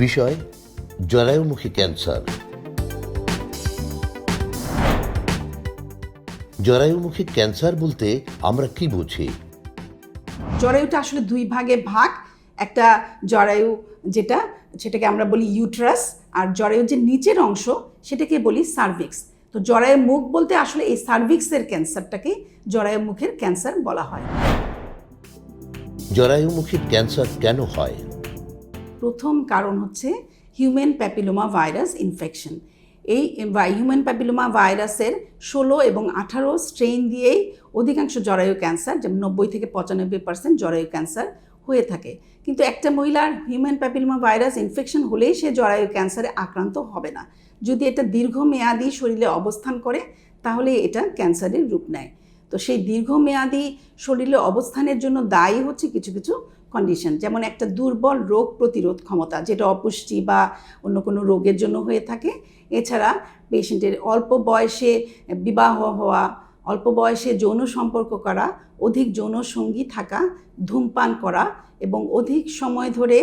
বিষয় জরায়ুমুখী cancer. জরায়ুমুখী cancer বলতে আমরা কি বুঝি? জরায়ুটা আসলে দুই ভাগে ভাগ। একটা জরায়ু সেটাকে আমরা বলি ইউট্রাস, আর জরায়ুর যে নিচের অংশ সেটাকে বলি সার্ভিক্স। তো জরায়ু মুখ বলতে আসলে এই সার্ভিক্সের ক্যান্সারটাকে জরায়ু মুখের ক্যান্সার বলা হয়। জরায়ুমুখী ক্যান্সার কেন হয়? প্রথম কারণ হচ্ছে হিউম্যান প্যাপিলোমা ভাইরাস ইনফেকশন। এই হিউম্যান প্যাপিলোমা ভাইরাসের 16 এবং 18 স্ট্রেইন দিয়েই অধিকাংশ জরায়ু ক্যান্সার, যেমন 90 থেকে 95% জরায়ু ক্যান্সার হয়ে থাকে। কিন্তু একটা মহিলার হিউম্যান প্যাপিলোমা ভাইরাস ইনফেকশন হলেই সে জরায়ু ক্যান্সারে আক্রান্ত হবে না। যদি এটা দীর্ঘমেয়াদী শরীরে অবস্থান করে তাহলে এটা ক্যান্সারের রূপ নেয়। তো সেই দীর্ঘমেয়াদী শরীরে অবস্থানের জন্য দায়ী হচ্ছে কিছু কিছু কন্ডিশন, যেমন একটা দুর্বল রোগ প্রতিরোধ ক্ষমতা, যেটা অপুষ্টি বা অন্য কোনো রোগের জন্য হয়ে থাকে। এছাড়া পেশেন্টের অল্প বয়সে বিবাহ হওয়া, অল্প বয়সে যৌন সম্পর্ক করা, অধিক যৌন সঙ্গী থাকা, ধূমপান করা এবং অধিক সময় ধরে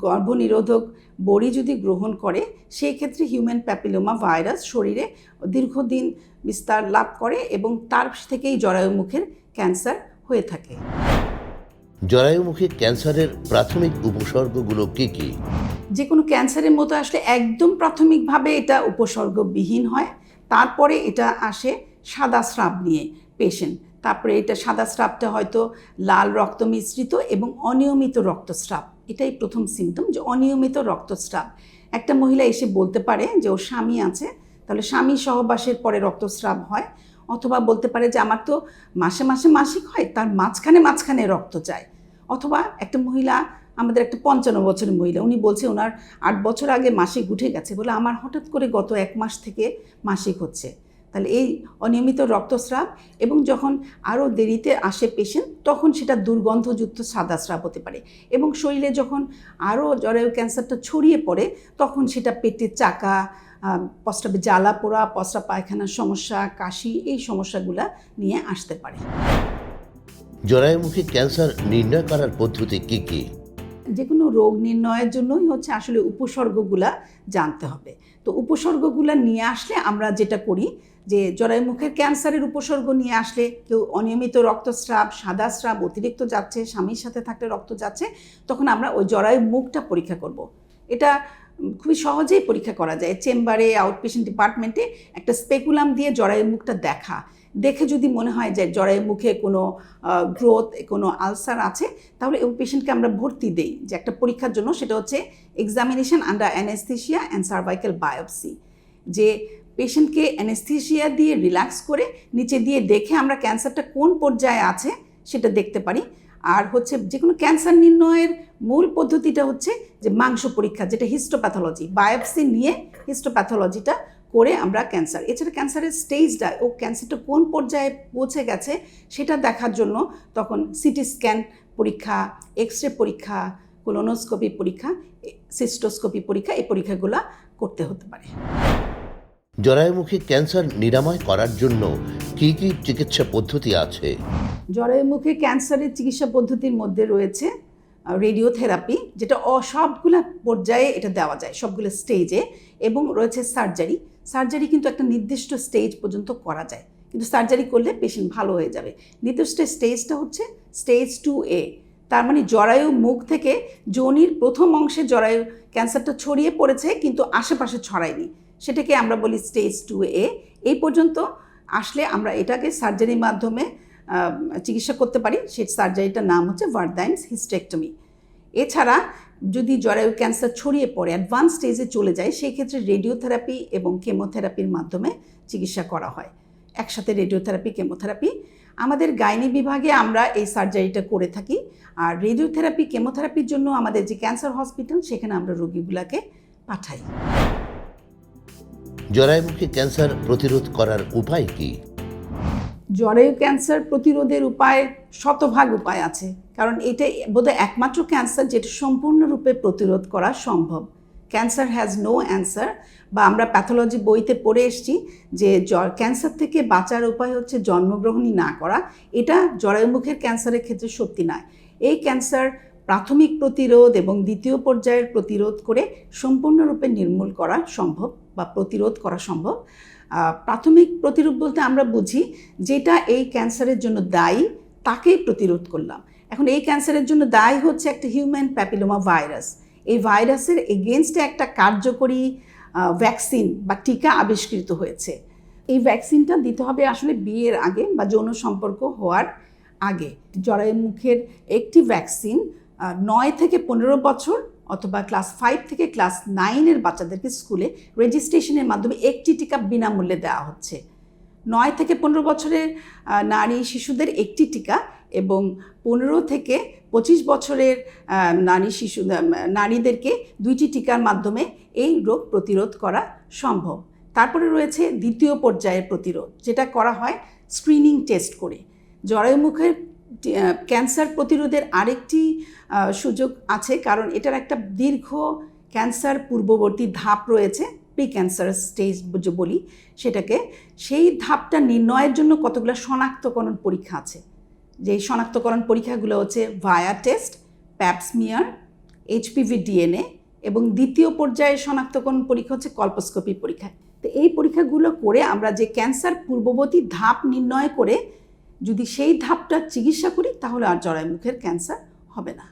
গর্ভনিরোধক বড়ি যদি গ্রহণ করে, সেই ক্ষেত্রে হিউম্যান প্যাপিলোমা ভাইরাস শরীরে দীর্ঘদিন বিস্তার লাভ করে এবং তার থেকেই জরায়ুমুখের ক্যান্সার হয়ে থাকে। জরায়ুমুখী ক্যান্সারের প্রাথমিক উপসর্গগুলো কি কি? যে কোনো ক্যান্সারের মতো আসলে একদম প্রাথমিকভাবে এটা উপসর্গবিহীন হয়। তারপরে এটা আসে সাদা স্রাব নিয়ে পেশেন্ট। তারপরে এটা সাদা স্রাবটা হয়তো লাল রক্ত মিশ্রিত এবং অনিয়মিত রক্তস্রাব। এটাই প্রথম সিমটম, যে অনিয়মিত রক্তস্রাব। একটা মহিলা এসে বলতে পারে যে ওর স্বামী আছে, তাহলে স্বামী সহবাসের পরে রক্তস্রাব হয়। অথবা বলতে পারে যে আমার তো মাসে মাসে মাসিক হয়, তার মাঝখানে রক্ত চায়। অথবা একটা মহিলা, আমাদের একটা 55 বছরের মহিলা, উনি বলছে ওনার 8 বছর আগে মাসিক উঠে গেছে, বলে আমার হঠাৎ করে গত 1 মাস থেকে মাসিক হচ্ছে। তাহলে এই অনিয়মিত রক্তস্রাব, এবং যখন আরও দেরিতে আসে পেশেন্ট তখন সেটা দুর্গন্ধযুক্ত সাদা স্রাব হতে পারে। এবং শরীরে যখন আরও জরায়ু ক্যান্সারটা ছড়িয়ে পড়ে তখন সেটা পেটের চাকা, প্রস্রাবে জ্বালা পোড়া, প্রস্রাব পায়খানার সমস্যা, কাশি, এই সমস্যাগুলা নিয়ে আসতে পারে। জরায়ুমুখী ক্যান্সার নির্ণয় করার পদ্ধতি কি কি? যে কোনো রোগ নির্ণয়ের জন্যই হচ্ছে আসলে উপসর্গগুলা জানতে হবে। তো উপসর্গগুলা নিয়ে আসলে আমরা যেটা করি, যে জরায়ুমুখের ক্যান্সারের উপসর্গ নিয়ে আসলে কেউ অনিয়মিত রক্তস্রাব, সাদা স্রাব অতিরিক্ত যাচ্ছে, স্বামীর সাথে থাকলে রক্ত যাচ্ছে, তখন আমরা ওই জরায়ু মুখটা পরীক্ষা করব। এটা খুবই সহজেই পরীক্ষা করা যায়। চেম্বারে, আউটপেশেন্ট ডিপার্টমেন্টে একটা স্পেকুলাম দিয়ে জরায়ু মুখটা দেখে যদি মনে হয় যে জরায়ু মুখে কোনো গ্রোথ, কোনো আলসার আছে, তাহলে ওই পেশেন্টকে আমরা ভর্তি দেই যে একটা পরীক্ষার জন্য। সেটা হচ্ছে examination under anaesthesia and cervical biopsy. যে পেশেন্টকে অ্যানেস্থেশিয়া দিয়ে রিল্যাক্স করে নিচে দিয়ে দেখে আমরা ক্যান্সারটা কোন পর্যায়ে আছে সেটা দেখতে পারি। আর হচ্ছে যে কোনো ক্যান্সার নির্ণয়ের মূল পদ্ধতিটা হচ্ছে যে মাংস পরীক্ষা, যেটা হিস্টোপ্যাথোলজি, বায়োপসি নিয়ে হিস্টোপ্যাথোলজিটা করে আমরা ক্যান্সার, এছাড়া ক্যান্সারের স্টেজটা, ও ক্যান্সারটা কোন পর্যায়ে পৌঁছে গেছে সেটা দেখার জন্য তখন সিটি স্ক্যান পরীক্ষা, এক্স রে পরীক্ষা, কোলোনোস্কোপি পরীক্ষা, সিস্টোস্কোপি পরীক্ষা, এই পরীক্ষাগুলো করতে হতে পারে। জরায়ুমুখী ক্যান্সার নিরাময় করার জন্য কি কি চিকিৎসা পদ্ধতি আছে? জরায়ুমুখী ক্যান্সারের চিকিৎসা পদ্ধতির মধ্যে রয়েছে রেডিওথেরাপি, যেটা সবগুলো পর্যায়ে এটা দেওয়া যায়, সবগুলো স্টেজে, এবং রয়েছে সার্জারি কিন্তু একটা নির্দিষ্ট স্টেজ পর্যন্ত করা যায়, কিন্তু সার্জারি করলে পেশেন্ট ভালো হয়ে যাবে। নির্দিষ্ট স্টেজটা হচ্ছে স্টেজ 2A, তার মানে জরায়ু মুখ থেকে যোনির প্রথম অংশে জরায়ু ক্যান্সারটা ছড়িয়ে পড়েছে কিন্তু আশেপাশে ছড়ায়নি, সেটাকে আমরা বলি স্টেজ 2A। এই পর্যন্ত আসলে আমরা এটাকে সার্জারির মাধ্যমে চিকিৎসা করতে পারি। সেই সার্জারিটার নাম হচ্ছে ভারদাইমস হিস্টেক্টমি। এছাড়া যদি জরায়ু ক্যান্সার ছড়িয়ে পড়ে অ্যাডভান্স স্টেজে চলে যায়, সেই ক্ষেত্রে রেডিওথেরাপি এবং কেমোথেরাপির মাধ্যমে চিকিৎসা করা হয়। একসাথে রেডিওথেরাপি, কেমোথেরাপি। আমাদের গাইনি বিভাগে আমরা এই সার্জারিটা করে থাকি। আর রেডিওথেরাপি, কেমোথেরাপির জন্য আমাদের যে ক্যান্সার হসপিটাল, সেখানে আমরা রোগীগুলোকে পাঠাই। জরায়ুমুখী ক্যান্সার প্রতিরোধ করার উপায় কি? জরায়ু ক্যান্সার প্রতিরোধের উপায় শতভাগ উপায় আছে, কারণ এটা বোধহয় একমাত্র ক্যান্সার যেটা সম্পূর্ণরূপে প্রতিরোধ করা সম্ভব। ক্যান্সার হ্যাজ নো অ্যান্সার, বা আমরা প্যাথোলজি বইতে পড়ে এসেছি যে ক্যান্সার থেকে বাঁচার উপায় হচ্ছে জন্মগ্রহণই না করা। এটা জরায়ুমুখের ক্যান্সারের ক্ষেত্রে সত্যি নয়। এই ক্যান্সার প্রাথমিক প্রতিরোধ এবং দ্বিতীয় পর্যায়ের প্রতিরোধ করে সম্পূর্ণরূপে নির্মূল করা সম্ভব বা প্রতিরোধ করা সম্ভব। প্রাথমিক প্রতিরোধ বলতে আমরা বুঝি যেটা এই ক্যান্সারের জন্য দায়ী তাকেই প্রতিরোধ করলাম। এখন এই ক্যান্সারের জন্য দায়ী হচ্ছে একটা হিউম্যান প্যাপিলোমা ভাইরাস। এই ভাইরাসের এগেনস্টে একটা কার্যকরী ভ্যাকসিন বা টিকা আবিষ্কৃত হয়েছে। এই ভ্যাকসিনটা দিতে হবে আসলে বিয়ের আগে বা যৌন সম্পর্ক হওয়ার আগে। জরায়ু মুখের একটি ভ্যাকসিন 9 থেকে 15 বছর অথবা ক্লাস 5 থেকে ক্লাস 9-এর বাচ্চাদেরকে স্কুলে রেজিস্ট্রেশনের মাধ্যমে একটি টিকা বিনামূল্যে দেওয়া হচ্ছে। 9 থেকে 15 বছরের নারী শিশুদের একটি টিকা এবং 15 থেকে 25 বছরের নারীদেরকে 2টি টিকার মাধ্যমে এই রোগ প্রতিরোধ করা সম্ভব। তারপরে রয়েছে দ্বিতীয় পর্যায়ের প্রতিরোধ, যেটা করা হয় স্ক্রিনিং টেস্ট করে। জরায়ু মুখের ক্যান্সার প্রতিরোধের আরেকটি সুযোগ আছে, কারণ এটার একটা দীর্ঘ ক্যান্সার পূর্ববর্তী ধাপ রয়েছে, প্রি ক্যান্সার স্টেজ যে বলি সেটাকে। সেই ধাপটা নির্ণয়ের জন্য কতগুলো শনাক্তকরণ পরীক্ষা আছে। যে শনাক্তকরণ পরীক্ষাগুলো হচ্ছে ভায়া টেস্ট, প্যাপসমিয়ার, এইচপিভি ডিএনএ এবং দ্বিতীয় পর্যায়ের শনাক্তকরণ পরীক্ষা হচ্ছে কল্পোস্কোপি পরীক্ষা। তো এই পরীক্ষাগুলো করে আমরা যে ক্যান্সার পূর্ববর্তী ধাপ নির্ণয় করে যদি সেই ধাপটা চিকিৎসা করি তাহলে আর জরায়ু মুখের ক্যান্সার হবে না।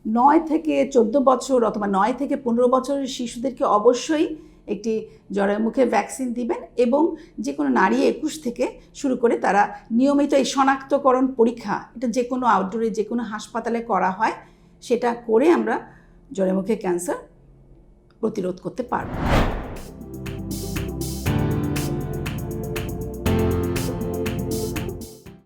9 থেকে 14 বছর অথবা 9 থেকে 15 বছরের শিশুদেরকে অবশ্যই একটি জরায়ু মুখের ভ্যাকসিন দিবেন এবং যে কোনো নারী 21 থেকে শুরু করে তারা নিয়মিত এই শনাক্তকরণ পরীক্ষা, এটা যে কোনো আউটডোরে যে কোনো হাসপাতালে করা হয়, সেটা করে আমরা জরায়ু মুখের ক্যান্সার প্রতিরোধ করতে পারব।